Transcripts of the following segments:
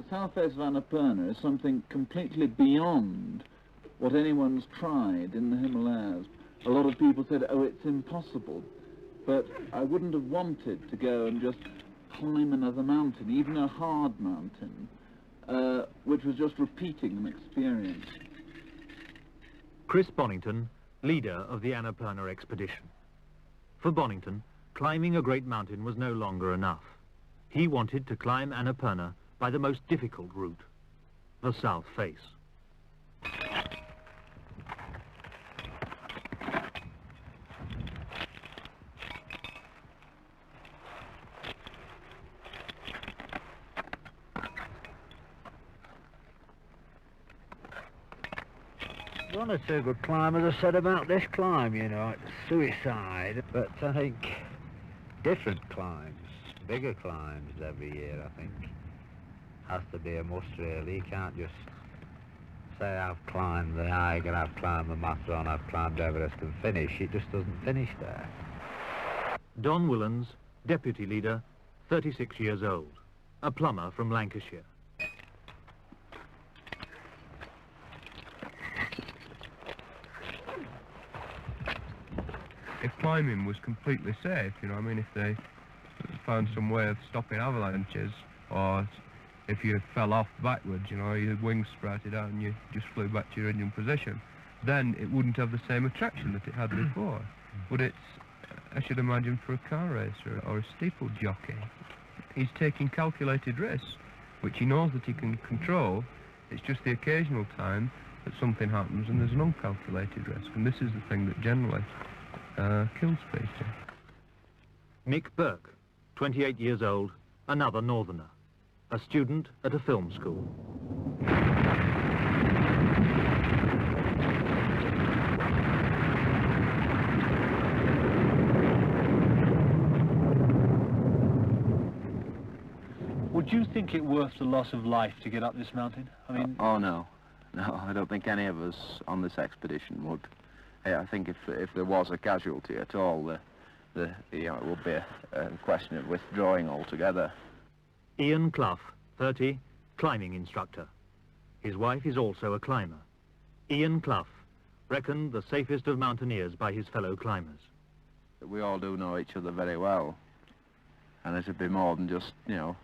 South Face of Annapurna is something completely beyond what anyone's tried in the Himalayas. A lot of people said, oh, it's impossible. But I wouldn't have wanted to go and just climb another mountain, even a hard mountain, which was just repeating an experience. Chris Bonington, leader of the Annapurna expedition. For Bonington, climbing a great mountain was no longer enough. He wanted to climb Annapurna by the most difficult route, the South Face. One or two good climbers have said about this climb, you know, it's suicide, but I think different climbs, bigger climbs every year, I think, has to be a must really. You can't just say I've climbed the Eiger, I've climbed the Matterhorn, I've climbed Everest and finish. It just doesn't finish there. Don Willans, deputy leader, 36 years old, a plumber from Lancashire. If climbing was completely safe, you know, I mean, if they found some way of stopping avalanches, or if you fell off backwards, you know, your wings sprouted out and you just flew back to your original position, then it wouldn't have the same attraction that it had before. But it's, I should imagine, for a car racer or a steeple jockey, he's taking calculated risks, which he knows that he can control. It's just the occasional time that something happens and there's an uncalculated risk, and this is the thing that generally kills people. Mick Burke, 28 years old, another northerner, a student at a film school. Would you think it worth the loss of life to get up this mountain? I mean... Oh, no. No, I don't think any of us on this expedition would. I think if there was a casualty at all, you know, it would be a question of withdrawing altogether. Ian Clough, 30, climbing instructor. His wife is also a climber. Ian Clough, reckoned the safest of mountaineers by his fellow climbers. We all do know each other very well, and it'd be more than just, you know,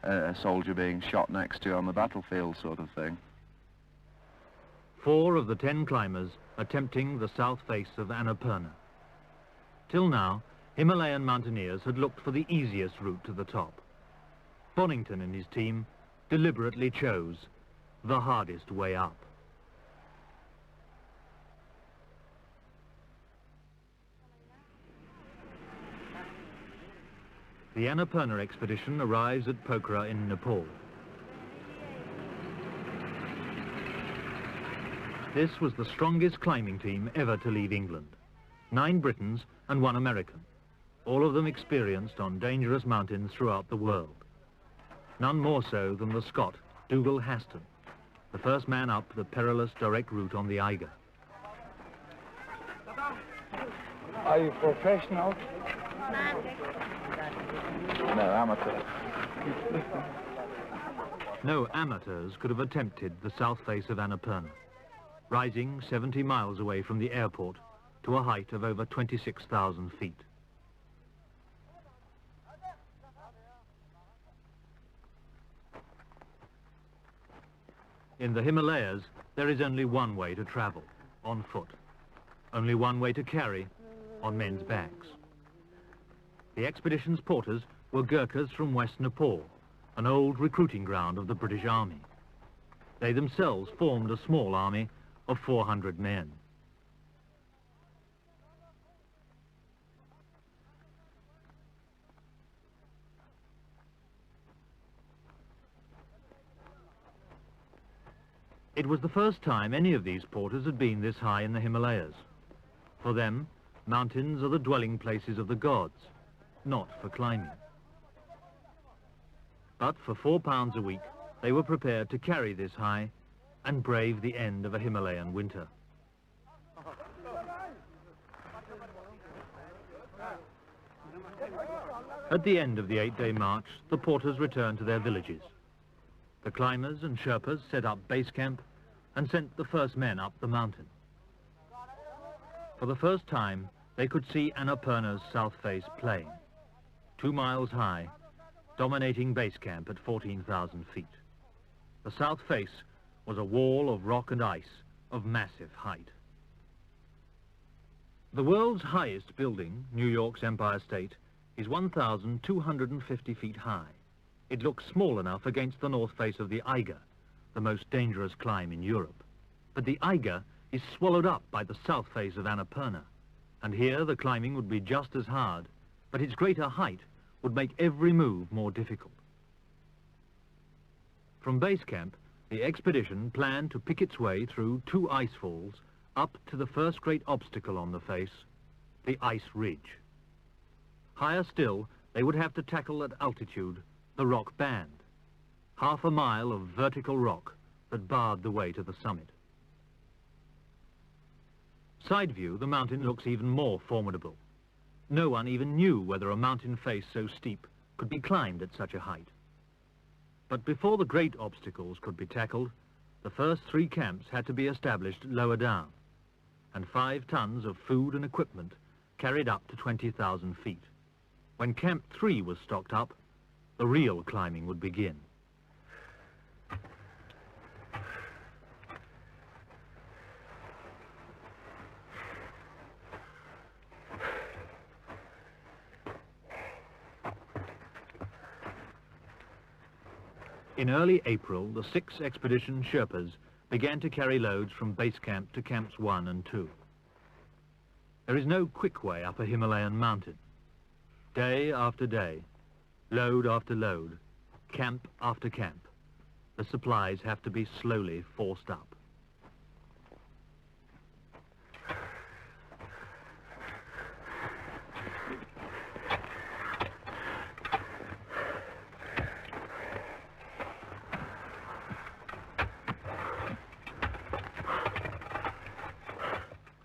a soldier being shot next to on the battlefield sort of thing. 4 of the 10 climbers attempting the south face of Annapurna. Till now, Himalayan mountaineers had looked for the easiest route to the top. Bonington and his team deliberately chose the hardest way up. The Annapurna expedition arrives at Pokhara in Nepal. This was the strongest climbing team ever to leave England. 9 Britons and 1 American, all of them experienced on dangerous mountains throughout the world. None more so than the Scot, Burke and Haston, the first man up the perilous direct route on the Eiger. Are you professional? No, amateur. No amateurs could have attempted the south face of Annapurna, rising 70 miles away from the airport to a height of over 26,000 feet. In the Himalayas, there is only one way to travel, on foot. Only one way to carry, on men's backs. The expedition's porters were Gurkhas from West Nepal, an old recruiting ground of the British Army. They themselves formed a small army of 400 men. It was the first time any of these porters had been this high in the Himalayas. For them, mountains are the dwelling places of the gods, not for climbing. But for £4 a week, they were prepared to carry this high and brave the end of a Himalayan winter. At the end of the 8-day march, the porters returned to their villages. The climbers and Sherpas set up base camp and sent the first men up the mountain. For the first time, they could see Annapurna's South Face plain, 2 miles high, dominating base camp at 14,000 feet. The South Face was a wall of rock and ice of massive height. The world's highest building, New York's Empire State, is 1,250 feet high. It looks small enough against the north face of the Eiger, the most dangerous climb in Europe. But the Eiger is swallowed up by the south face of Annapurna, and here the climbing would be just as hard, but its greater height would make every move more difficult. From base camp, the expedition planned to pick its way through 2 ice falls up to the first great obstacle on the face, the ice ridge. Higher still, they would have to tackle at altitude the rock band, half a mile of vertical rock that barred the way to the summit. Side view, the mountain looks even more formidable. No one even knew whether a mountain face so steep could be climbed at such a height. But before the great obstacles could be tackled, the first 3 camps had to be established lower down, and 5 tons of food and equipment carried up to 20,000 feet. When Camp 3 was stocked up, the real climbing would begin. In early April, the 6 expedition Sherpas began to carry loads from base camp to camps 1 and 2. There is no quick way up a Himalayan mountain. Day after day, load after load, camp after camp, the supplies have to be slowly forced up.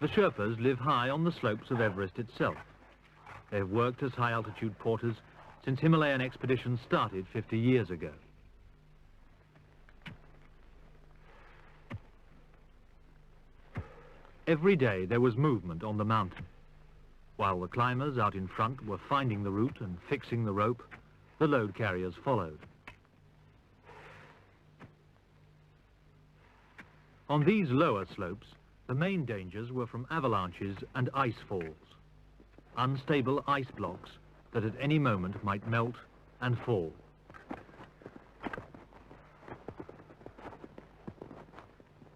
The Sherpas live high on the slopes of Everest itself. They have worked as high-altitude porters since Himalayan expeditions started 50 years ago. Every day there was movement on the mountain. While the climbers out in front were finding the route and fixing the rope, the load carriers followed. On these lower slopes, the main dangers were from avalanches and ice falls, unstable ice blocks that at any moment might melt and fall.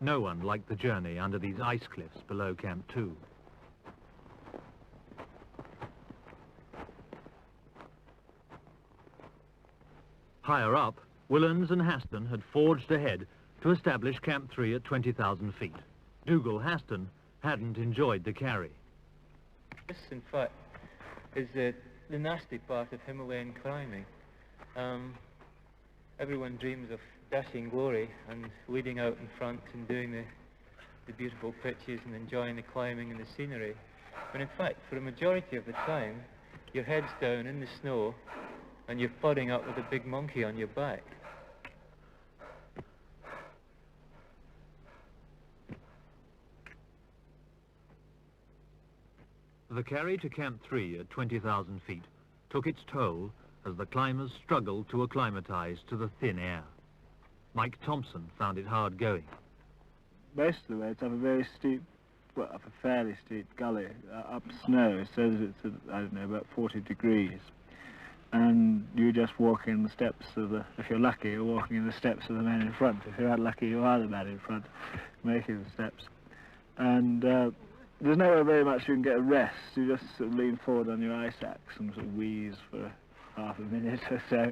No one liked the journey under these ice cliffs below Camp 2. Higher up, Whillans and Haston had forged ahead to establish Camp 3 at 20,000 feet. Haston hadn't enjoyed the carry. This, in fact, is the nasty part of Himalayan climbing. Everyone dreams of dashing glory and leading out in front and doing the beautiful pitches and enjoying the climbing and the scenery. But in fact, for a majority of the time, your head's down in the snow and you're plodding up with a big monkey on your back. The carry to Camp 3 at 20,000 feet took its toll as the climbers struggled to acclimatize to the thin air. Mike Thompson found it hard going. Most of the way it's up a very steep, well, up a fairly steep gully, up snow, so that it's, I don't know, about 40 degrees. And you just walk in the steps of the, if you're lucky, you're walking in the steps of the man in front. If you're unlucky, you are the man in front, making the steps. And there's nowhere very much you can get a rest. You just sort of lean forward on your ice axe and sort of wheeze for half a minute or so,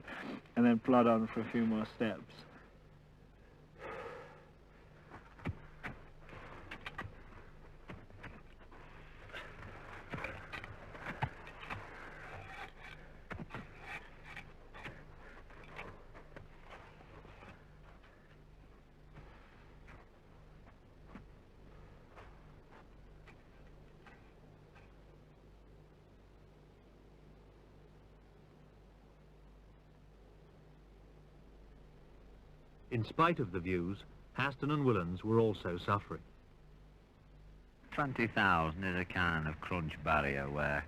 and then plod on for a few more steps. In spite of the views, Haston and Willans were also suffering. 20,000 is a kind of crunch barrier where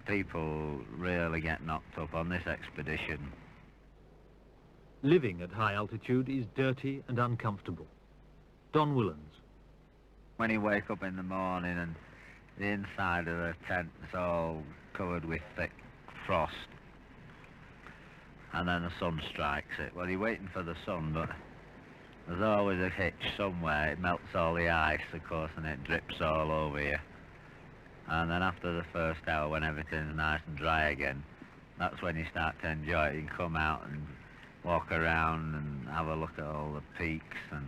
people really get knocked up on this expedition. Living at high altitude is dirty and uncomfortable. Don Willans. When you wake up in the morning and the inside of the tent is all covered with thick frost, and then the sun strikes it. Well, you're waiting for the sun, but there's always a hitch somewhere. It melts all the ice, of course, and it drips all over you. And then after the first hour, when everything's nice and dry again, that's when you start to enjoy it. You can come out and walk around and have a look at all the peaks, and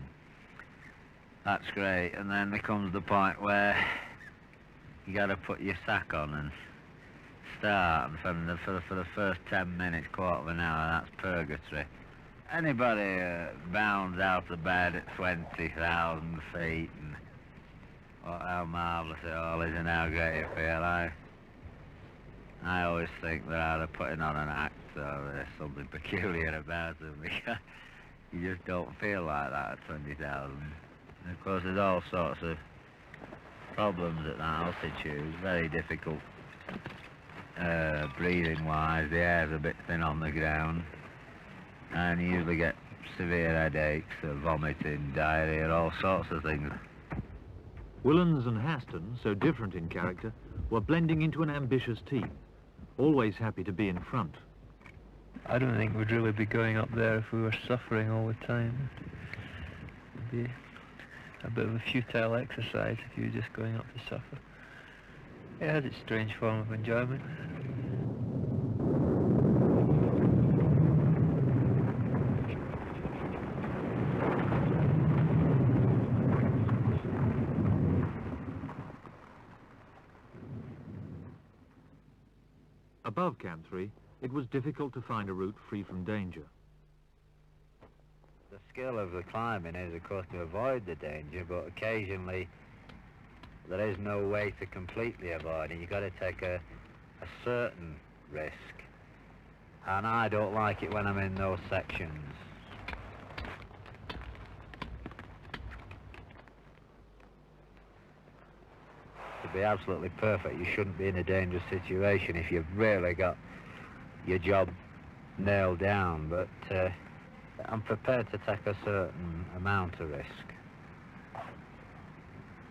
that's great. And then there comes the point where you got to put your sack on and start, and for the first 10 minutes, quarter of an hour, that's purgatory. Anybody bounds out of bed at 20,000 feet, and how marvellous it all is and how great it feels. I always think they're either putting on an act or there's something peculiar about them, because you just don't feel like that at 20,000. And of course, there's all sorts of problems at that altitude. It's very difficult breathing-wise. The air's a bit thin on the ground, and you usually get severe headaches, vomiting, diarrhea, all sorts of things. Willans and Haston, so different in character, were blending into an ambitious team, always happy to be in front. I don't think we'd really be going up there if we were suffering all the time. It'd be a bit of a futile exercise if you were just going up to suffer. It has its strange form of enjoyment. Above Camp 3, it was difficult to find a route free from danger. The skill of the climbing is, of course, to avoid the danger, but occasionally there is no way to completely avoid it. You've got to take a certain risk, and I don't like it when I'm in those sections. To be absolutely perfect, you shouldn't be in a dangerous situation if you've really got your job nailed down, but I'm prepared to take a certain amount of risk.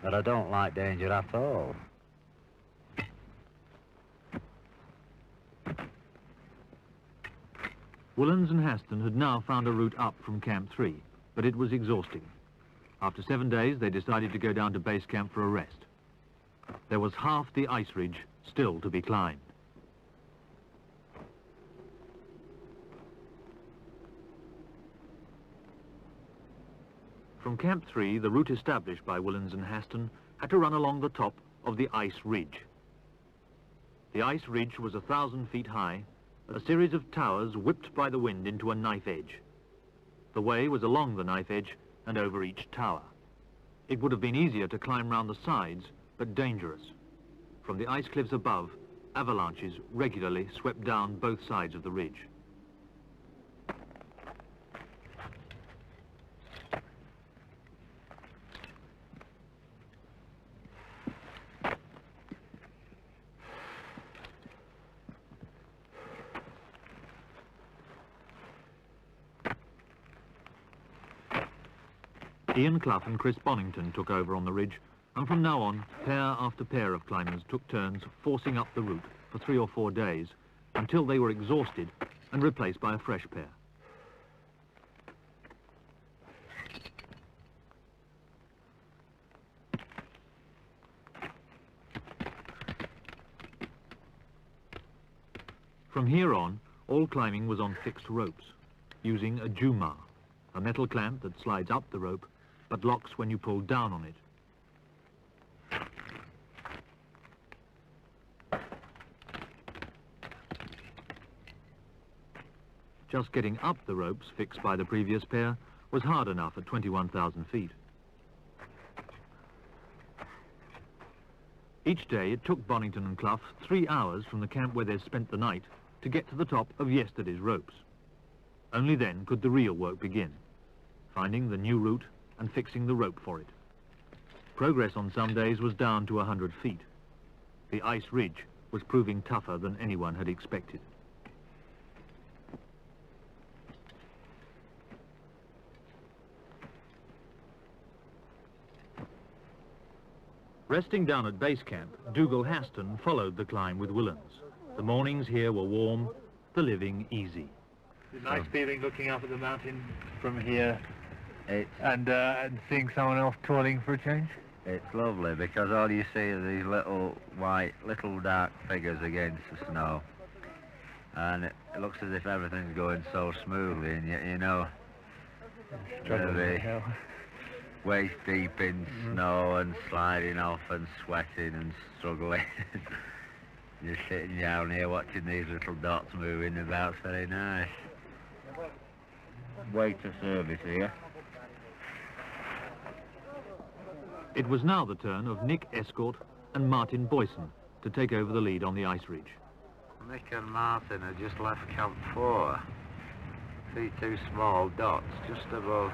But I don't like danger at all. Willans and Haston had now found a route up from Camp 3, but it was exhausting. After 7 days, they decided to go down to base camp for a rest. There was half the ice ridge still to be climbed. From Camp 3, the route established by Willans and Haston had to run along the top of the ice ridge. The ice ridge was 1,000 feet high, a series of towers whipped by the wind into a knife edge. The way was along the knife edge and over each tower. It would have been easier to climb round the sides, but dangerous. From the ice cliffs above, avalanches regularly swept down both sides of the ridge. Clough and Chris Bonington took over on the ridge, and from now on, pair after pair of climbers took turns forcing up the route for 3 or 4 days until they were exhausted and replaced by a fresh pair. From here on, all climbing was on fixed ropes, using a jumar, a metal clamp that slides up the rope but locks when you pull down on it. Just getting up the ropes fixed by the previous pair was hard enough at 21,000 feet. Each day it took Bonington and Clough 3 hours from the camp where they'd spent the night to get to the top of yesterday's ropes. Only then could the real work begin, finding the new route and fixing the rope for it. Progress on some days was down to 100 feet. The ice ridge was proving tougher than anyone had expected. Resting down at base camp, Dougal Haston followed the climb with Willans. The mornings here were warm, the living easy. It's a nice feeling looking up at the mountain from here and seeing someone else toiling for a change. It's lovely because all you see are these little white, little dark figures against the snow. And it looks as if everything's going so smoothly, and yet, you know, they're waist deep in snow and sliding off and sweating and struggling. Just sitting down here watching these little dots moving about, it's very nice. Waiter service here. It was now the turn of Nick Estcourt and Martin Boysen to take over the lead on the ice ridge. Nick and Martin had just left Camp 4. See two small dots just above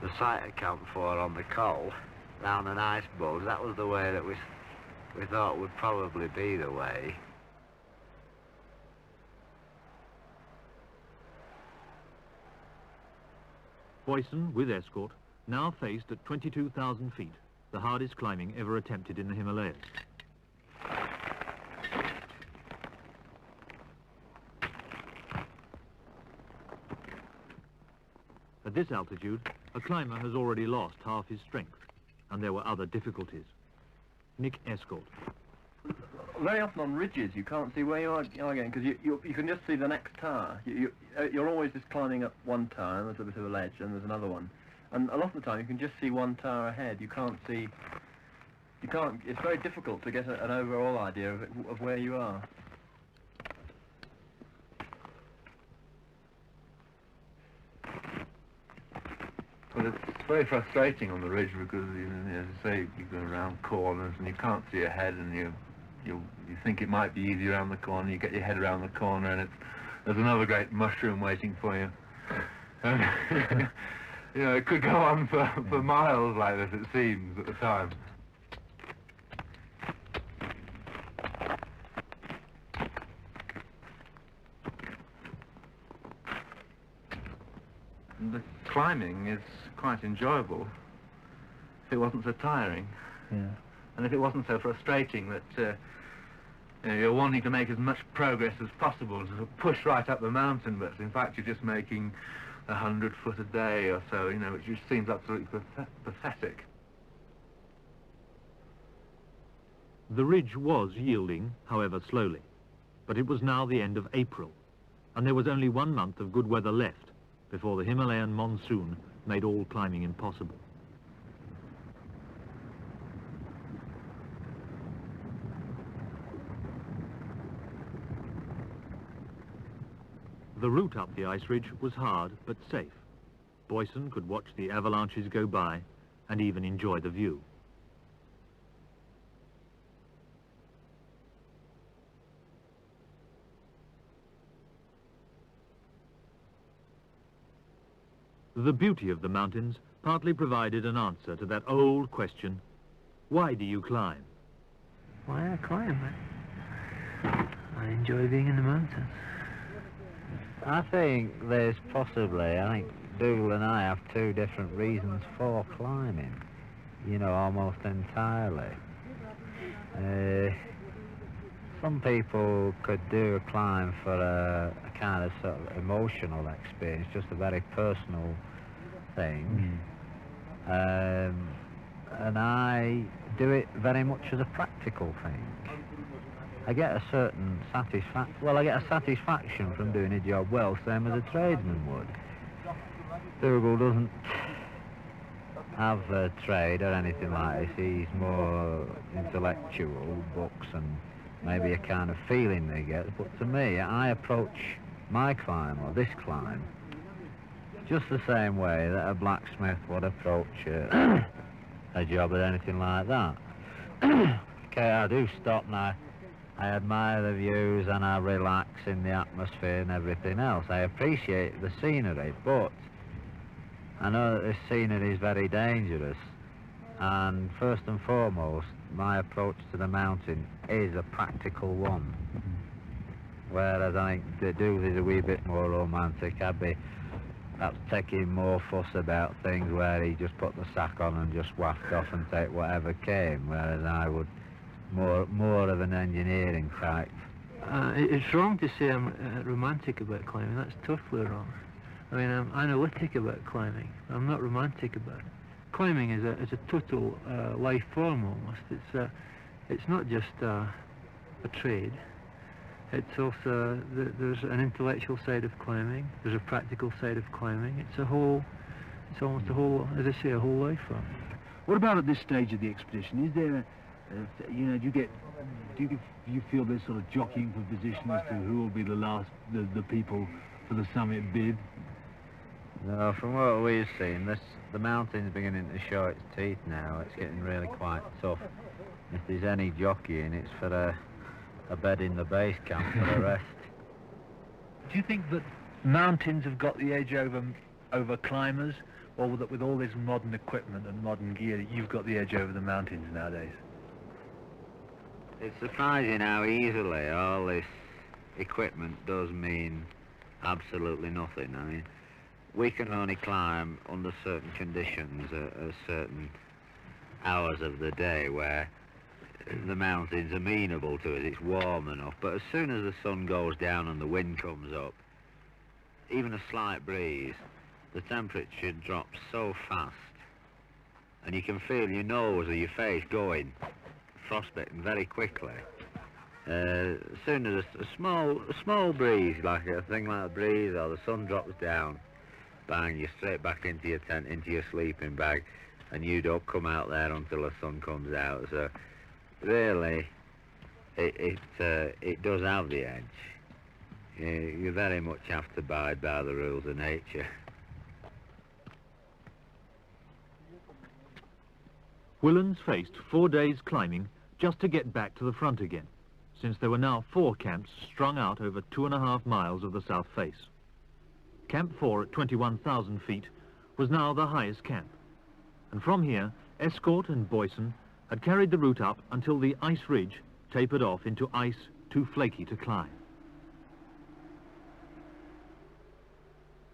the site of Camp 4 on the Clough, round an ice bulge. That was the way that we thought would probably be the way. Boysen, with Estcourt, now faced at 22,000 feet, the hardest climbing ever attempted in the Himalayas. At this altitude, a climber has already lost half his strength, and there were other difficulties. Nick Estcourt. Very often on ridges you can't see where you are going, because you can just see the next tower. You're always just climbing up one tower, and there's a bit of a ledge, and there's another one. And a lot of the time you can just see one tower ahead. It's very difficult to get an overall idea of where you are. Well, it's very frustrating on the ridge because, you know, as I say, you go around corners and you can't see ahead, and you think it might be easy around the corner. You get your head around the corner, and there's another great mushroom waiting for you. And, you know, it could go on for miles like this, it seems, at the time. The climbing is quite enjoyable if it wasn't so tiring. Yeah. And if it wasn't so frustrating that you know, you're wanting to make as much progress as possible to push right up the mountain, but in fact you're just making 100 foot a day or so, you know, which just seems absolutely pathetic. The ridge was yielding, however slowly, but it was now the end of April, and there was only 1 month of good weather left before the Himalayan monsoon made all climbing impossible. The route up the ice ridge was hard but safe. Boysen could watch the avalanches go by and even enjoy the view. The beauty of the mountains partly provided an answer to that old question, why do you climb? Why I climb? I enjoy being in the mountains. I think there's possibly, I think Dougal and I have two different reasons for climbing, you know, almost entirely. Some people could do a climb for a kind of sort of emotional experience, just a very personal thing. And I do it very much as a practical thing. I get a certain satisfaction from doing a job well, same as a tradesman would. Dougal doesn't have a trade or anything like this. He's more intellectual, books and maybe a kind of feeling they get. But to me, I approach my climb, or this climb, just the same way that a blacksmith would approach a job or anything like that. Okay, I do stop now I admire the views and I relax in the atmosphere and everything else. I appreciate the scenery, but I know that this scenery is very dangerous, and first and foremost, my approach to the mountain is a practical one. Whereas I think the dude is a wee bit more romantic. I'd be perhaps taking more fuss about things where he just put the sack on and just waft off and take whatever came, whereas I would more of an engineering type. It's wrong to say I'm romantic about climbing. That's totally wrong. I mean, I'm analytic about climbing. I'm not romantic about it. Climbing is a total life form almost. It's not just a trade. It's also there's an intellectual side of climbing. There's a practical side of climbing. It's almost a whole, as I say, a whole life form. What about at this stage of the expedition? Is there, do you feel this sort of jockeying for position as to who will be the people for the summit bid? No, from what we've seen, the mountain's beginning to show its teeth now. It's getting really quite tough. If there's any jockeying, it's for a bed in the base camp for a rest. Do you think that mountains have got the edge over climbers, or that with all this modern equipment and modern gear, you've got the edge over the mountains nowadays? It's surprising how easily all this equipment does mean absolutely nothing. I mean, we can only climb under certain conditions at certain hours of the day where the mountain's amenable to it. It's warm enough, but as soon as the sun goes down and the wind comes up, even a slight breeze, the temperature drops so fast, and you can feel your nose or your face going, frostbitten very quickly. As soon as a small breeze, like a thing like a breeze, or the sun drops down, bang, you're straight back into your tent, into your sleeping bag, and you don't come out there until the sun comes out. So really, it does have the edge. You very much have to abide by the rules of nature. Whillans faced 4 days climbing just to get back to the front again, since there were now 4 camps strung out over 2.5 miles of the South Face. Camp 4 at 21,000 feet was now the highest camp, and from here, Estcourt and Boysen had carried the route up until the ice ridge tapered off into ice too flaky to climb.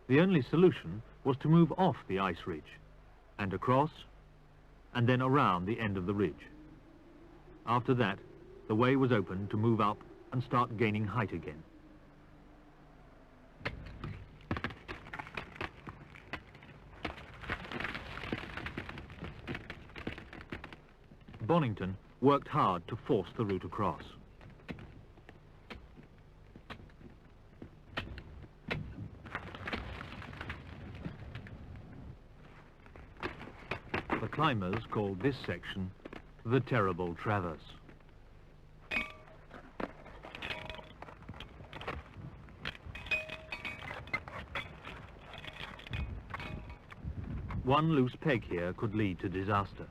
The only solution was to move off the ice ridge, and across, and then around the end of the ridge. After that, the way was open to move up and start gaining height again. Bonington worked hard to force the route across. The climbers called this section the Terrible Traverse. One loose peg here could lead to disaster.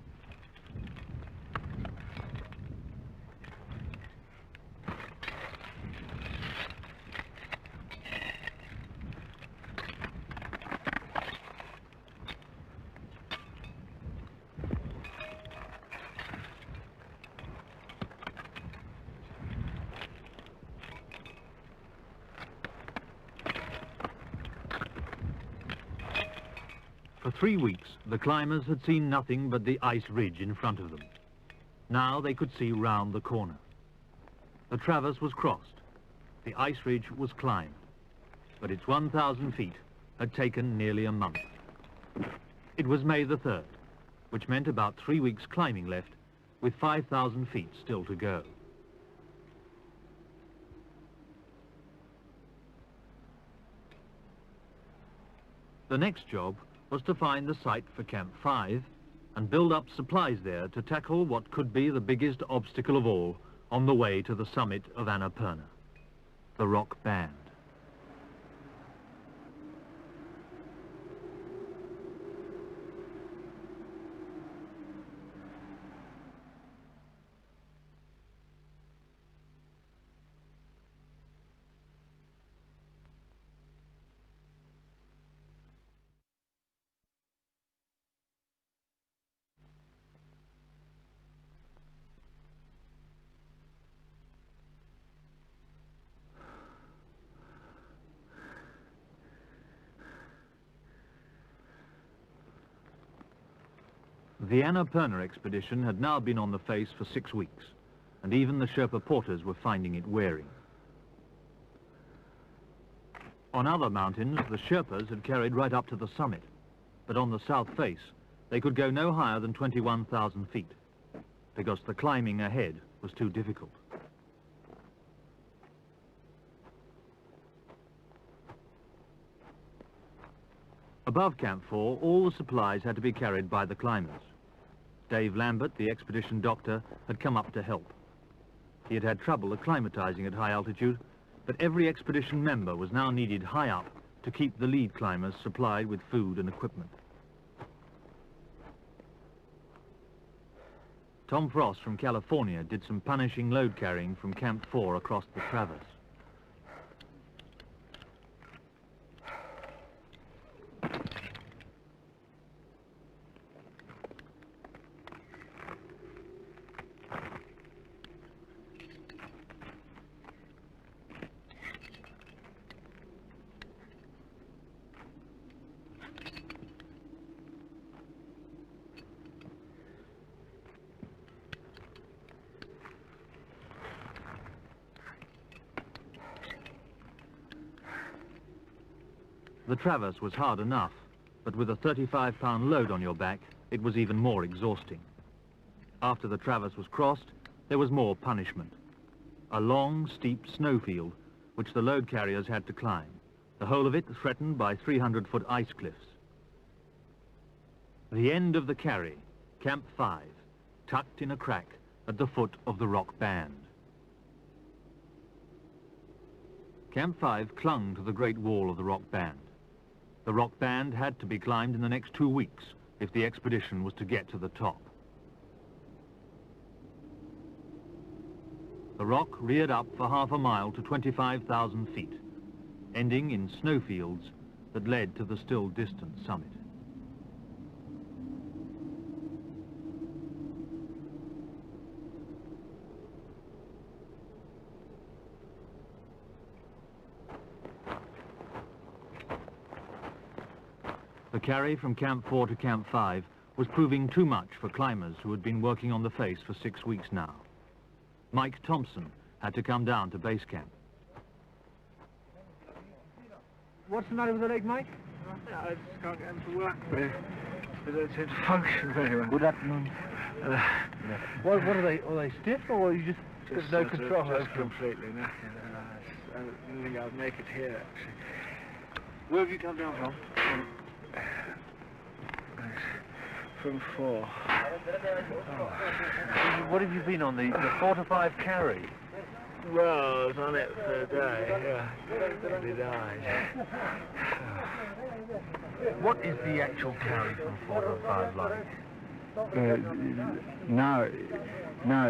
For 3 weeks, the climbers had seen nothing but the ice ridge in front of them. Now they could see round the corner. The traverse was crossed. The ice ridge was climbed. But its 1,000 feet had taken nearly a month. It was May the 3rd, which meant about 3 weeks climbing left, with 5,000 feet still to go. The next job was to find the site for Camp 5 and build up supplies there to tackle what could be the biggest obstacle of all on the way to the summit of Annapurna, the rock band. The Annapurna expedition had now been on the face for 6 weeks, and even the Sherpa porters were finding it wearing. On other mountains, the Sherpas had carried right up to the summit, but on the South Face, they could go no higher than 21,000 feet, because the climbing ahead was too difficult. Above Camp 4, all the supplies had to be carried by the climbers. Dave Lambert, the expedition doctor, had come up to help. He had had trouble acclimatizing at high altitude, but every expedition member was now needed high up to keep the lead climbers supplied with food and equipment. Tom Frost from California did some punishing load carrying from Camp 4 across the Traverse. The Traverse was hard enough, but with a 35-pound load on your back, it was even more exhausting. After the Traverse was crossed, there was more punishment. A long, steep snowfield, which the load carriers had to climb, the whole of it threatened by 300-foot ice cliffs. The end of the carry, Camp 5, tucked in a crack at the foot of the rock band. Camp 5 clung to the great wall of the rock band. The rock band had to be climbed in the next 2 weeks if the expedition was to get to the top. The rock reared up for half a mile to 25,000 feet, ending in snowfields that led to the still distant summit. The carry from Camp 4 to Camp 5 was proving too much for climbers who had been working on the face for 6 weeks now. Mike Thompson had to come down to base camp. What's the matter with the leg, Mike? I just can't get them to work. They don't seem to function very well. Good afternoon. What are they stiff, or you just no control? Just completely nothing. I don't think I'll make it here, actually. Where have you come down from? From 4. What have you been on, the 4 to 5 carry? Well, I was on it for a day, yeah. He died. What is the actual carry from 4 to 5 like? Now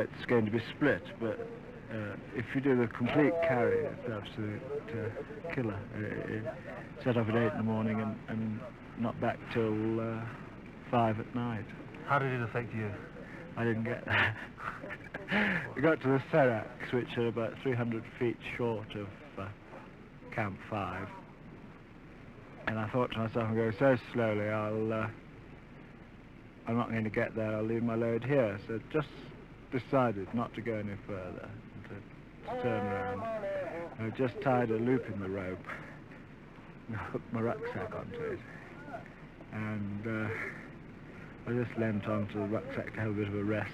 it's going to be split, but if you do the complete carry, it's absolute killer. Set off at 8 in the morning and not back till 5 at night. How did it affect you? I didn't get there. We got to the Seracs, which are about 300 feet short of Camp 5. And I thought to myself, I'm going so slowly, I'm not going to get there, I'll leave my load here. So just decided not to go any further, to turn around. I just tied a loop in the rope and hooked my rucksack onto it. And I just leant onto the rucksack to have a bit of a rest.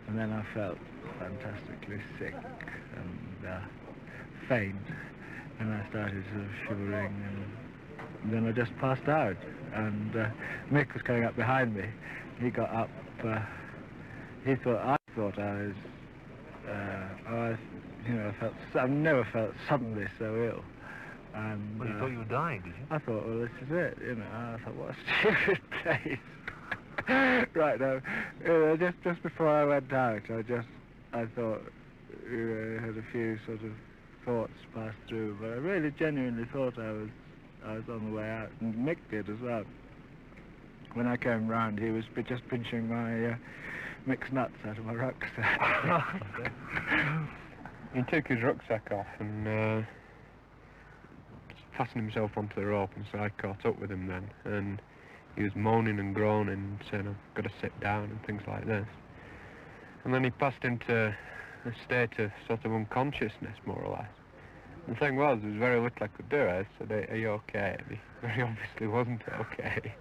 And then I felt fantastically sick and faint. And I started sort of shivering, and then I just passed out. And Mick was coming up behind me. He got up. I thought I was. I've never felt suddenly so ill. And, Well, you thought you were dying, did you? I thought, well, this is it. I thought, what a stupid place. Right now, just before I went out, I thought, I had a few sort of thoughts pass through, but I really genuinely thought I was on the way out, and Mick did as well. When I came round, he was just pinching my Mick's nuts out of my rucksack. He took his rucksack off and fastened himself onto the rope, and so I caught up with him then, and he was moaning and groaning, saying, I've got to sit down and things like this. And then he passed into a state of sort of unconsciousness, more or less. The thing was, there was very little I could do. I said, are you okay? And he very obviously wasn't okay.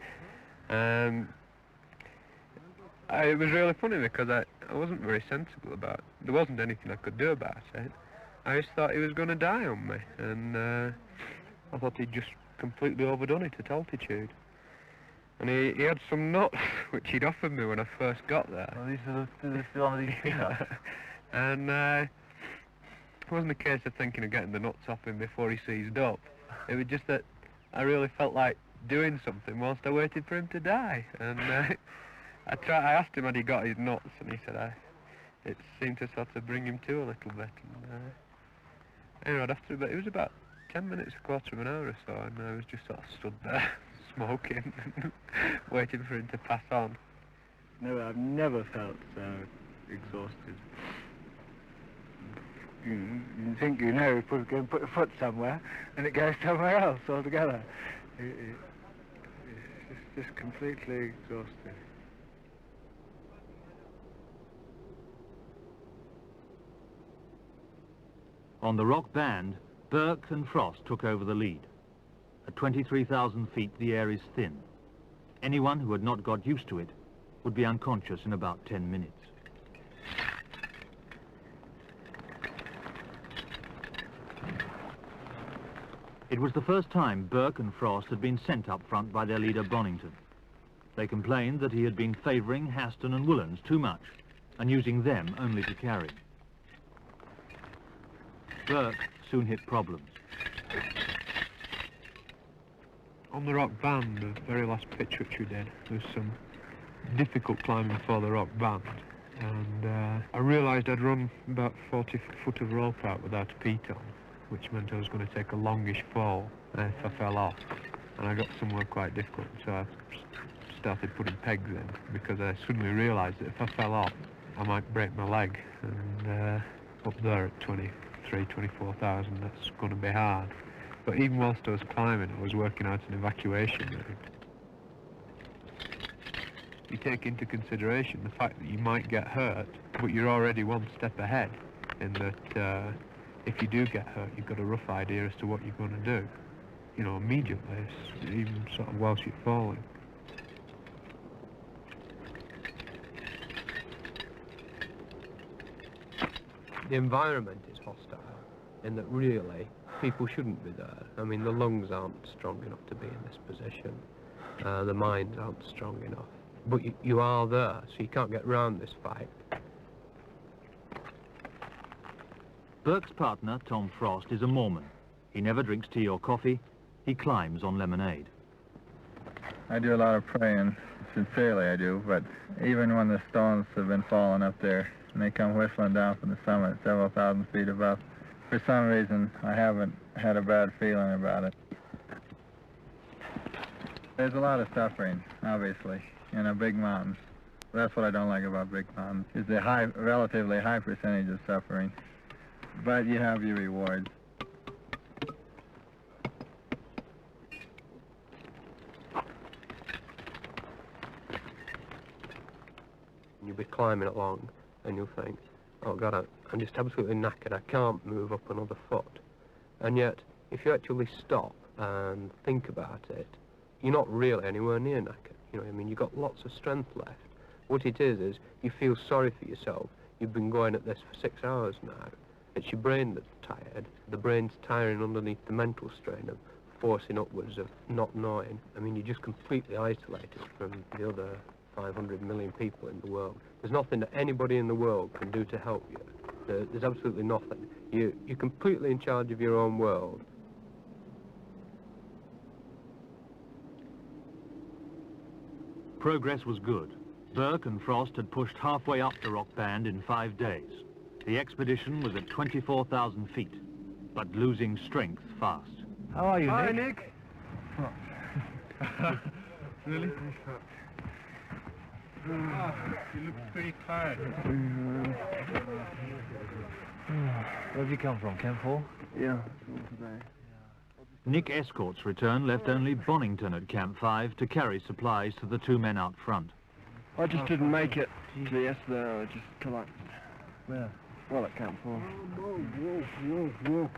It was really funny because I wasn't very sensible about it. There wasn't anything I could do about it. I just thought he was going to die on me, and I thought he'd just completely overdone it at altitude. And he had some nuts which he'd offered me when I first got there. Well, these are still on these peanuts. And it wasn't a case of thinking of getting the nuts off him before he seized up. It was just that I really felt like doing something whilst I waited for him to die. And I asked him had he got his nuts, and he said it seemed to sort of bring him to a little bit. And anyway, after it was about 10 minutes, a quarter of an hour or so, and I was just sort of stood there smoking, waiting for him to pass on. No, I've never felt so exhausted. You think you know, you go and put a foot somewhere, and it goes somewhere else altogether. It's just completely exhausted. On the rock band, Burke and Frost took over the lead. At 23,000 feet, the air is thin. Anyone who had not got used to it would be unconscious in about 10 minutes. It was the first time Burke and Frost had been sent up front by their leader Bonington. They complained that he had been favouring Haston and Woolens too much and using them only to carry. Burke soon hit problems. On the rock band, the very last pitch which we did, there was some difficult climbing for the rock band, and I realised I'd run about 40 foot of rope out without a peat on, which meant I was going to take a longish fall if I fell off, and I got somewhere quite difficult, so I started putting pegs in, because I suddenly realised that if I fell off I might break my leg, and up there at 24,000 that's going to be hard. But even whilst I was climbing, I was working out an evacuation route. You take into consideration the fact that you might get hurt, but you're already one step ahead, in that if you do get hurt, you've got a rough idea as to what you're going to do, you know, immediately, even sort of whilst you're falling. The environment is hostile, in that really people shouldn't be there. I mean, the lungs aren't strong enough to be in this position. The minds aren't strong enough. But you are there, so you can't get round this fight. Burke's partner, Tom Frost, is a Mormon. He never drinks tea or coffee. He climbs on lemonade. I do a lot of praying, sincerely I do, but even when the stones have been falling up there, and they come whistling down from the summit several thousand feet above, for some reason I haven't had a bad feeling about it. There's a lot of suffering, obviously, in a big mountain. That's what I don't like about big mountains, is the relatively high percentage of suffering. But you have your rewards. You'll be climbing along and you'll think, oh God, I'm just absolutely knackered, I can't move up another foot. And yet, if you actually stop and think about it, you're not really anywhere near knackered. You know, I mean, you've got lots of strength left. What it is you feel sorry for yourself. You've been going at this for 6 hours now. It's your brain that's tired. The brain's tiring underneath the mental strain of forcing upwards, of not knowing. I mean, you're just completely isolated from the other 500 million people in the world. There's nothing that anybody in the world can do to help you. There's absolutely nothing. You're completely in charge of your own world. Progress was good. Burke and Frost had pushed halfway up the rock band in 5 days. The expedition was at 24,000 feet, but losing strength fast. How are you, Nick? Hi, Nick. Really? You look pretty tired. Where have you come from, Camp 4? Yeah, today. Nick Estcourt's return left only Bonington at Camp 5 to carry supplies to the two men out front. I just didn't make it to the yesterday, just to like... Where? Well, at Camp 4. Whoa.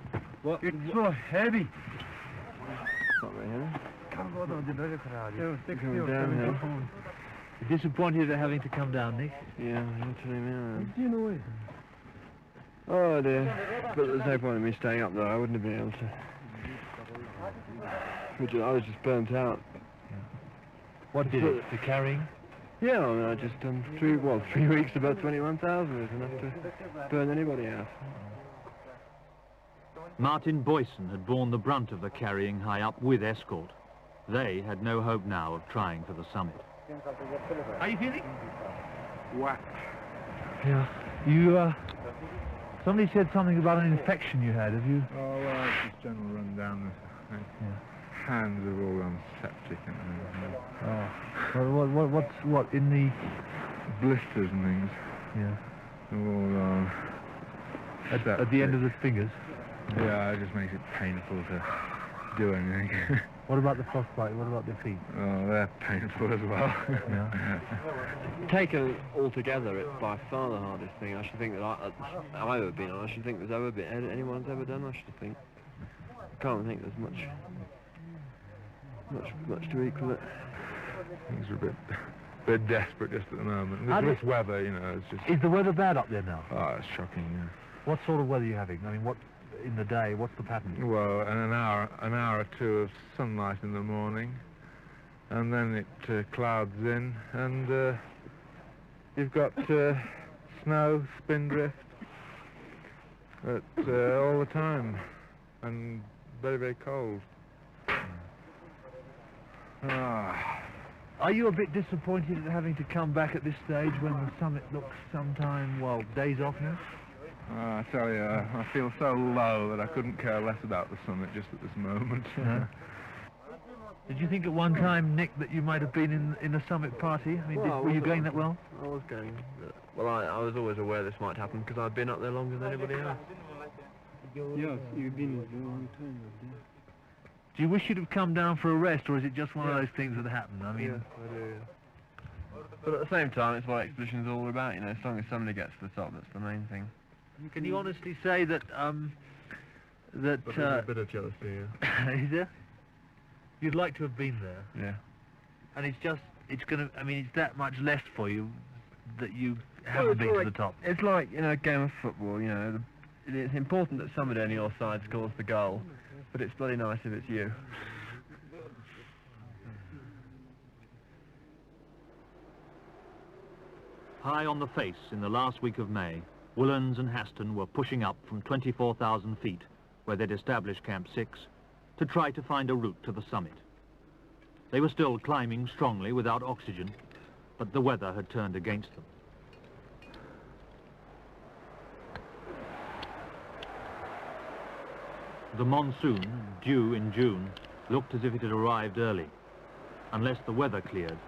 What? It's so heavy. Not very heavy. Coming downhill. You're disappointed at having to come down, Nick? Yeah, literally, man. Oh dear. But there's no point in me staying up there. I wouldn't have been able to. I was just burnt out. Yeah. What did it? The carrying? Yeah, I mean, I just done 3 weeks, about 21,000 is enough to burn anybody out. Martin Boysen had borne the brunt of the carrying high up with Estcourt. They had no hope now of trying for the summit. How are you feeling? Whacked. Yeah. You, somebody said something about an infection you had, have you? Oh, well, it's just general rundown. Yeah. Hands are all on septic and everything. Oh. What, in the... Blisters and things. Yeah. All at the end of the fingers? Yeah, it just makes it painful to do anything. What about the frostbite? What about the feet? Oh, they're painful as well. Yeah. Taken altogether, it's by far the hardest thing I should think that I've ever been on. I should think there's ever been anyone's ever done. I should think. I can't think there's much to equal it. Things are a bit desperate just at the moment. This weather, you know, it's just... Is the weather bad up there now? Oh, it's shocking, yeah. What sort of weather are you having? I mean, what in the day? What's the pattern? Well, an hour or two of sunlight in the morning, and then it clouds in, and you've got snow, spindrift, all the time, and very, very cold. Are you a bit disappointed at having to come back at this stage when the summit looks sometime, well, days off now? I tell you, I feel so low that I couldn't care less about the summit just at this moment. No? Did you think at one time, Nick, that you might have been in a summit party? I mean, were you going that well? I was going. Well, I was always aware this might happen because I've been up there longer than anybody else. Yes, you've been there a long time. Do you wish you'd have come down for a rest, or is it just one of those things that happen? I mean, yeah, I do, yeah. But at the same time, it's what expeditions are all about, you know. As long as somebody gets to the top, that's the main thing. Can you honestly say that But there's a bit of jealousy, yeah. Is there? You'd like to have been there. Yeah. And it's gonna, I mean, it's that much less for you that you haven't been to the top. It's like, you know, a game of football, you know. It's important that somebody on your side scores the goal, but it's bloody nice if it's you. High on the face in the last week of May, Woolens and Haston were pushing up from 24,000 feet, where they'd established Camp 6, to try to find a route to the summit. They were still climbing strongly without oxygen, but the weather had turned against them. The monsoon, due in June, looked as if it had arrived early. Unless the weather cleared,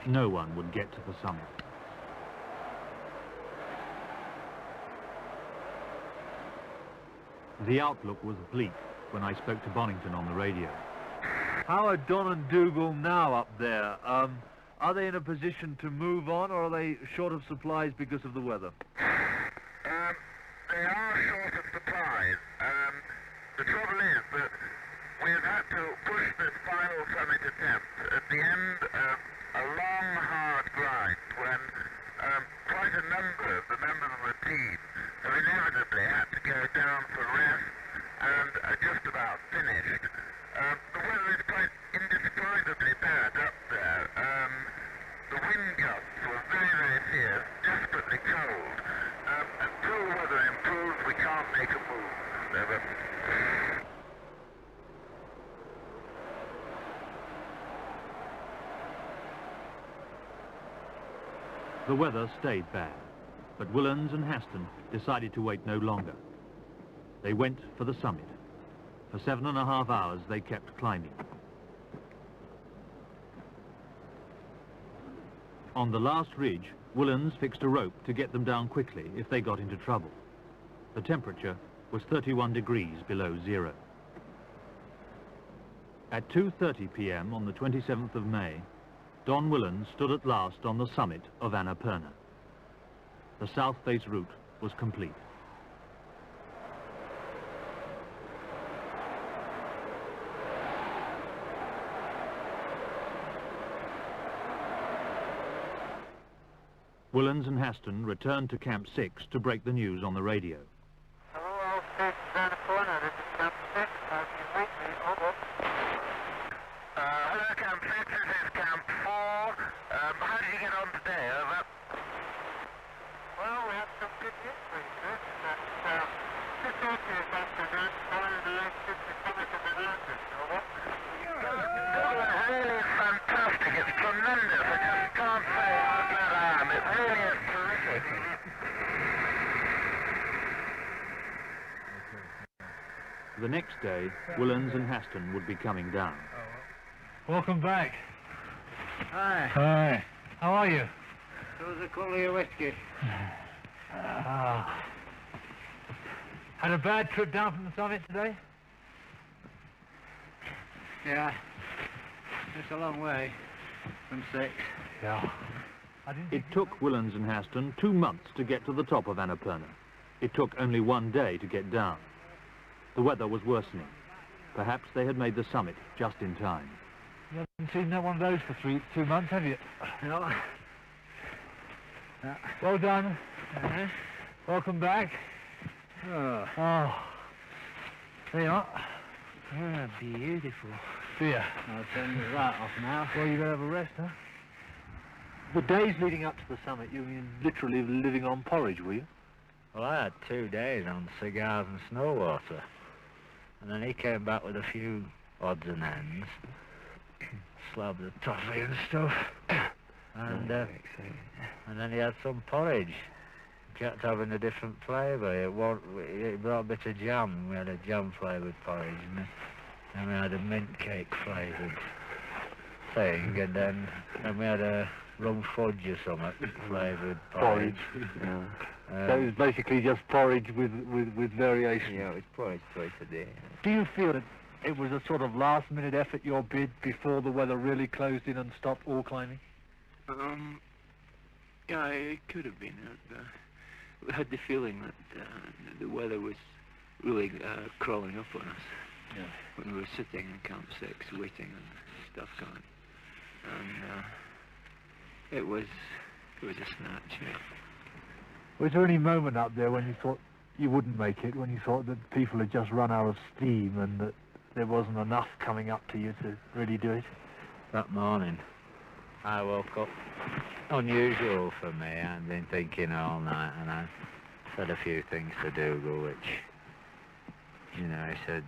no one would get to the summit. The outlook was bleak when I spoke to Bonington on the radio. How are Don and Dougal now up there? Are they in a position to move on, or are they short of supplies because of the weather? They are short of supplies. The trouble is that we've had to push this final summit attempt at the end of a long, hard grind when quite a number of the members of the team have inevitably had to go down for rest and are just about finished. The weather is quite indescribably bad up there. The wind gusts were very, very fierce, desperately cold. Until the weather improves, we can't make a move. Never. The weather stayed bad, but Woolens and Haston decided to wait no longer. They went for the summit. For 7.5 hours they kept climbing. On the last ridge, Woolens fixed a rope to get them down quickly if they got into trouble. The temperature was 31 degrees below zero. At 2:30 p.m. on the 27th of May, Don Willans stood at last on the summit of Annapurna. The South Face route was complete. Willans and Haston returned to Camp 6 to break the news on the radio. Hello, all stations Annapurna. This is Camp 6. How can you reach me? Over. Hello, Camp 6. This is Camp 4. How did you get on today? Over. Well, we have some good news for you, sir. Just after this afternoon, following the last 50 summit of the mountains. Over. It's really fantastic. It's tremendous. I just can't say how glad I am. It really is terrific. The next day, Willans and Haston would be coming down. Welcome back. Hi. Hi. How are you? So was a call of your whiskey. Had a bad trip down from the summit today? Yeah. It's a long way from 6. Yeah. It took Willans and Haston 2 months to get to the top of Annapurna. It took only 1 day to get down. The weather was worsening. Perhaps they had made the summit just in time. You haven't seen one of those for 2 months, have you? No. Well done. Welcome back. Oh. There you are. Ah, beautiful. See ya. I'll turn the right off now. Well, you better have a rest, huh? The days leading up to the summit, you were literally living on porridge, were you? Well, I had 2 days on cigars and snow water. And then he came back with a few odds and ends. Slabs of toffee and stuff. And then he had some porridge. Kept having a different flavour. He brought a bit of jam. We had a jam flavoured porridge. And we had a mint cake flavoured thing. And then we had a rum fudge or something flavoured porridge. Yeah. So it was basically just porridge with variation. Yeah, it was porridge twice a day. Do you feel that it was a sort of last-minute effort, your bid, before the weather really closed in and stopped all climbing? Yeah, it could have been. We had the feeling that the weather was really crawling up on us when we were sitting in Camp 6 waiting and stuff going. And it was a snatch. Yeah. Was there any moment up there when you thought you wouldn't make it, when you thought that people had just run out of steam and that there wasn't enough coming up to you to really do it? That morning, I woke up. Unusual for me. I'd been thinking all night, and I said a few things to Dougal, which, he said,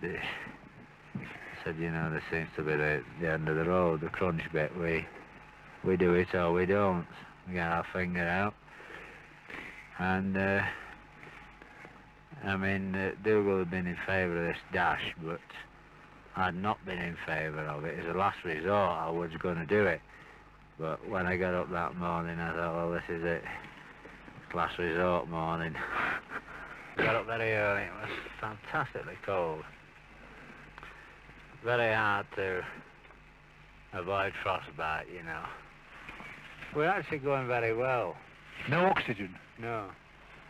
you know, there seems to be the end of the road, the crunch bit. We do it or we don't. We get our finger out. And, Dougal had been in favour of this dash, but I'd not been in favour of it. As a last resort, I was going to do it. But when I got up that morning, I thought, well, this is it. It's last resort morning. Got up very early. It was fantastically cold. Very hard to avoid frostbite, you know. We're actually going very well. No oxygen? No.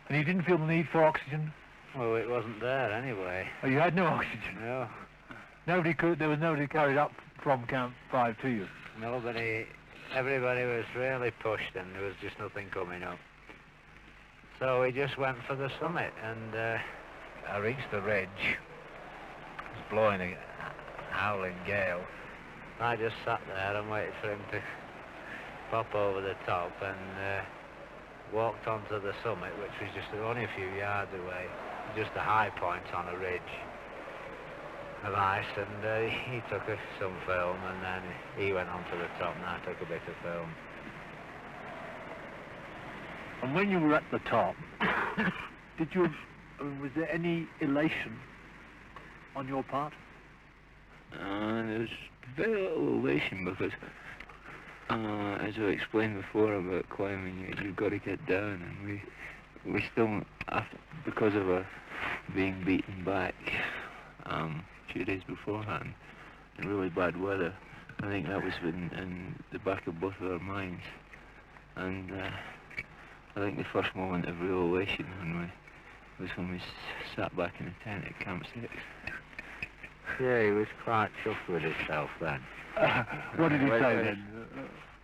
And you didn't feel the need for oxygen? Well, it wasn't there anyway. Oh, you had no oxygen? No. There was nobody carried up from Camp 5 to you? Nobody. Everybody was really pushed and there was just nothing coming up. So we just went for the summit, and I reached the ridge. It was blowing a howling gale. I just sat there and waited for him to pop over the top, and walked onto the summit, which was just only a few yards away, just a high point on a ridge of ice, and he took some film, and then he went onto the top, and I took a bit of film. And when you were at the top, was there any elation on your part? There was very little elation because, as I explained before about climbing, you've got to get down, and we still, because of being beaten back 2 days beforehand, really bad weather. I think that was in the back of both of our minds. And I think the first moment of real elation was when we sat back in the tent at Camp 6. Yeah, he was quite chuffed with himself then. What did he say then?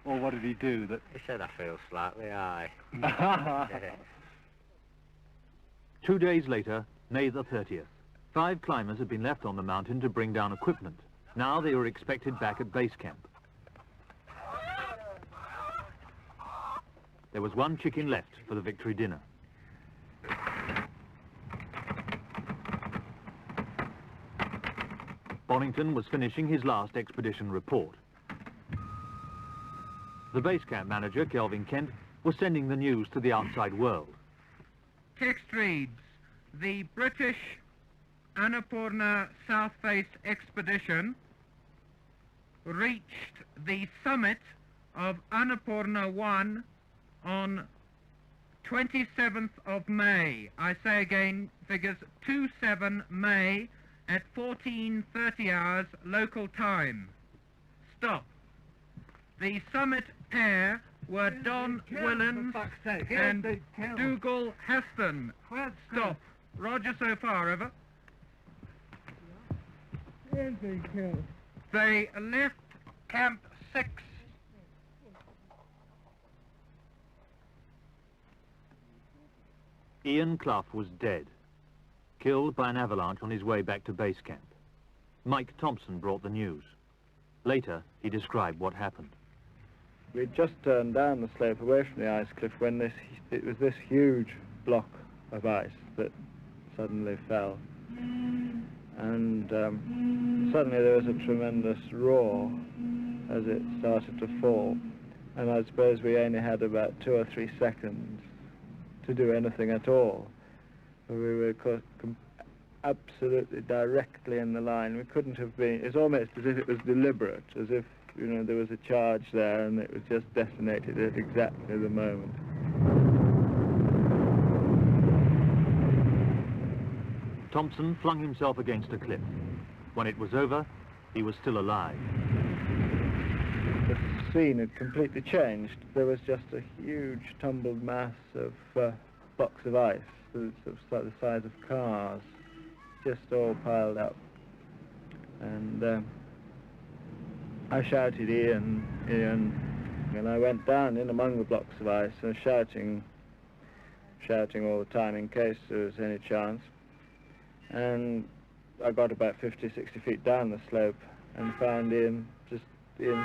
Or what did he do? That He said, I feel slightly high. 2 days later, May the 30th, 5 climbers had been left on the mountain to bring down equipment. Now they were expected back at base camp. There was 1 chicken left for the victory dinner. Bonington was finishing his last expedition report. The base camp manager, Kelvin Kent, was sending the news to the outside world. Text reads, the British Annapurna South Face expedition reached the summit of Annapurna 1 on 27th of May. I say again, figures 27 May at 14:30 hours local time. Stop. The summit pair were Don Willens and Dougal Haston. Stop. Roger so far, over. They left Camp 6. Ian Clough was dead, killed by an avalanche on his way back to base camp. Mike Thompson brought the news. Later, he described what happened. We'd just turned down the slope away from the ice cliff when it was this huge block of ice that suddenly fell. And suddenly there was a tremendous roar as it started to fall. And I suppose we only had about 2 or 3 seconds to do anything at all. We were absolutely directly in the line. We couldn't have been, it's almost as if it was deliberate, as if, you know, there was a charge there and it was just detonated at exactly the moment. Thompson flung himself against a cliff. When it was over, he was still alive. The scene had completely changed. There was just a huge tumbled mass of blocks of ice, sort of the size of cars, just all piled up. And I shouted, Ian, and I went down in among the blocks of ice and shouting all the time in case there was any chance. And I got about 50, 60 feet down the slope and found Ian's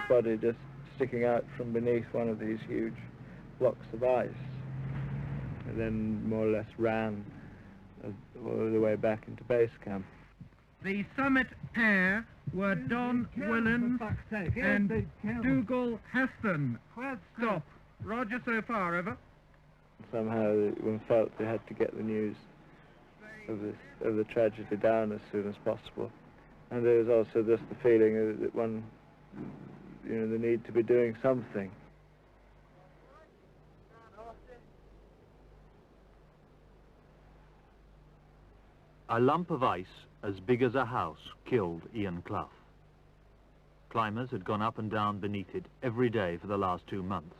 body just sticking out from beneath one of these huge blocks of ice. And then more or less ran all the way back into base camp. The summit pair were Don Willens and Dougal Haston. Stop. Roger so far, over. Somehow one felt they had to get the news of the tragedy down as soon as possible. And there was also just the feeling that one, you know, the need to be doing something. A lump of ice as big as a house killed Ian Clough. Climbers had gone up and down beneath it every day for the last 2 months.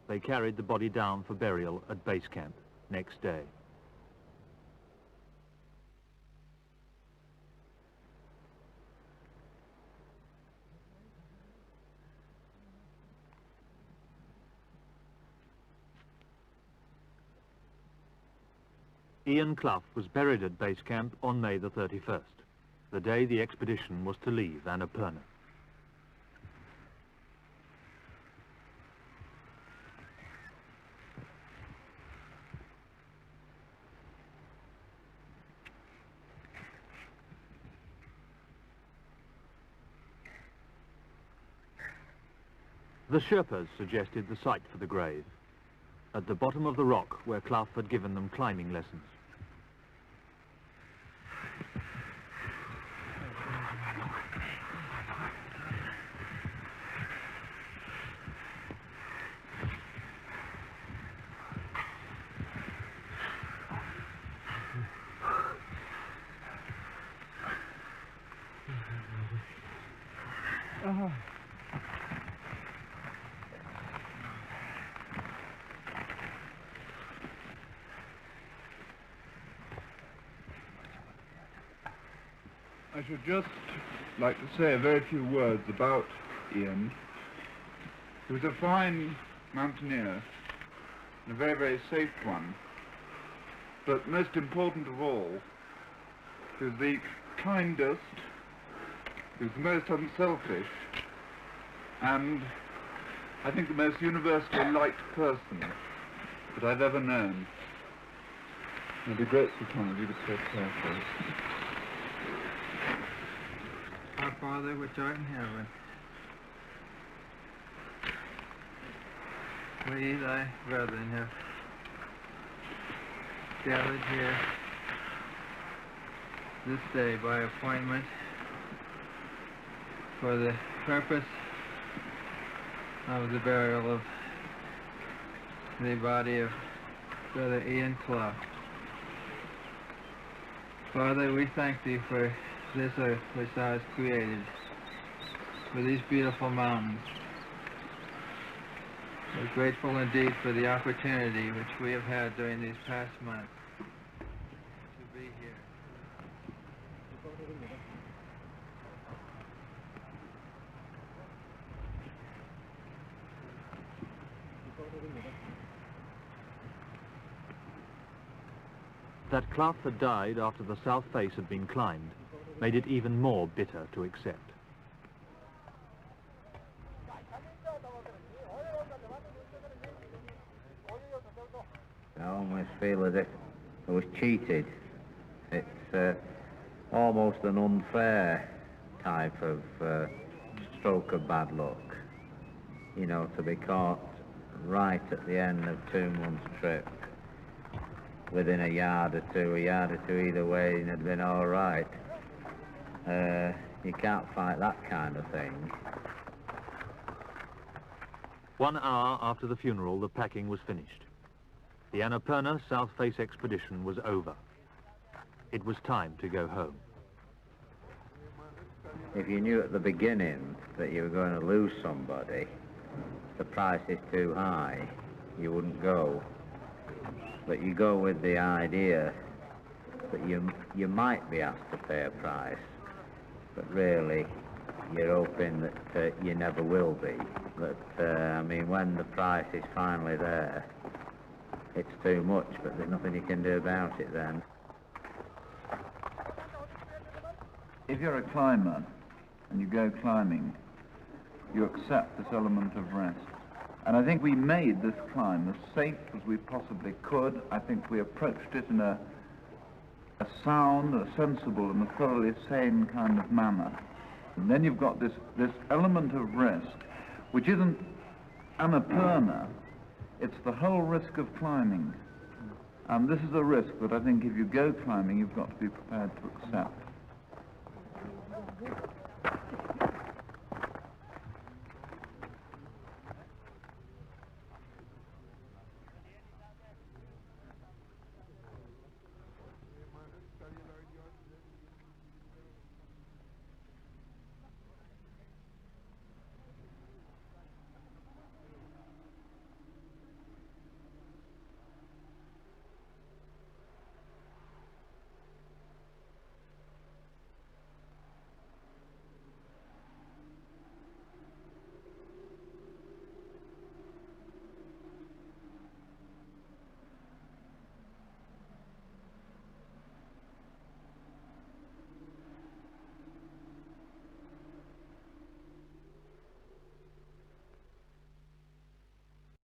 They carried the body down for burial at base camp next day. Ian Clough was buried at base camp on May the 31st, the day the expedition was to leave Annapurna. The Sherpas suggested the site for the grave, at the bottom of the rock where Clough had given them climbing lessons. I should just like to say a very few words about Ian. He was a fine mountaineer, and a very, very safe one. But most important of all, he was the kindest, he was the most unselfish, and I think the most universally liked person that I've ever known. I'd be grateful, Tom, if you could take care for us. Our Father which art in heaven, we thy brethren have gathered here this day by appointment for the purpose of the burial of the body of Brother Ian Clough. Father, we thank thee for this earth which thou hast created, for these beautiful mountains. We're grateful indeed for the opportunity which we have had during these past months to be here. That Clough had died after the South Face had been climbed made it even more bitter to accept. I almost feel as if I was cheated. It's almost an unfair type of stroke of bad luck, you know, to be caught right at the end of 2 months' trip within a yard or two either way, and it'd been all right. You can't fight that kind of thing. 1 hour after the funeral, the packing was finished. The Annapurna South Face expedition was over. It was time to go home. If you knew at the beginning that you were going to lose somebody, the price is too high, you wouldn't go. But you go with the idea that you might be asked to pay a price, but really you're hoping that you never will be. But I mean, when the price is finally there, it's too much, but there's nothing you can do about it then. If you're a climber and you go climbing, you accept this element of rest. And I think we made this climb as safe as we possibly could. I think we approached it in a sound, a sensible and a thoroughly sane kind of manner. And then you've got this element of risk, which isn't Annapurna, it's the whole risk of climbing. And this is a risk that I think if you go climbing, you've got to be prepared to accept.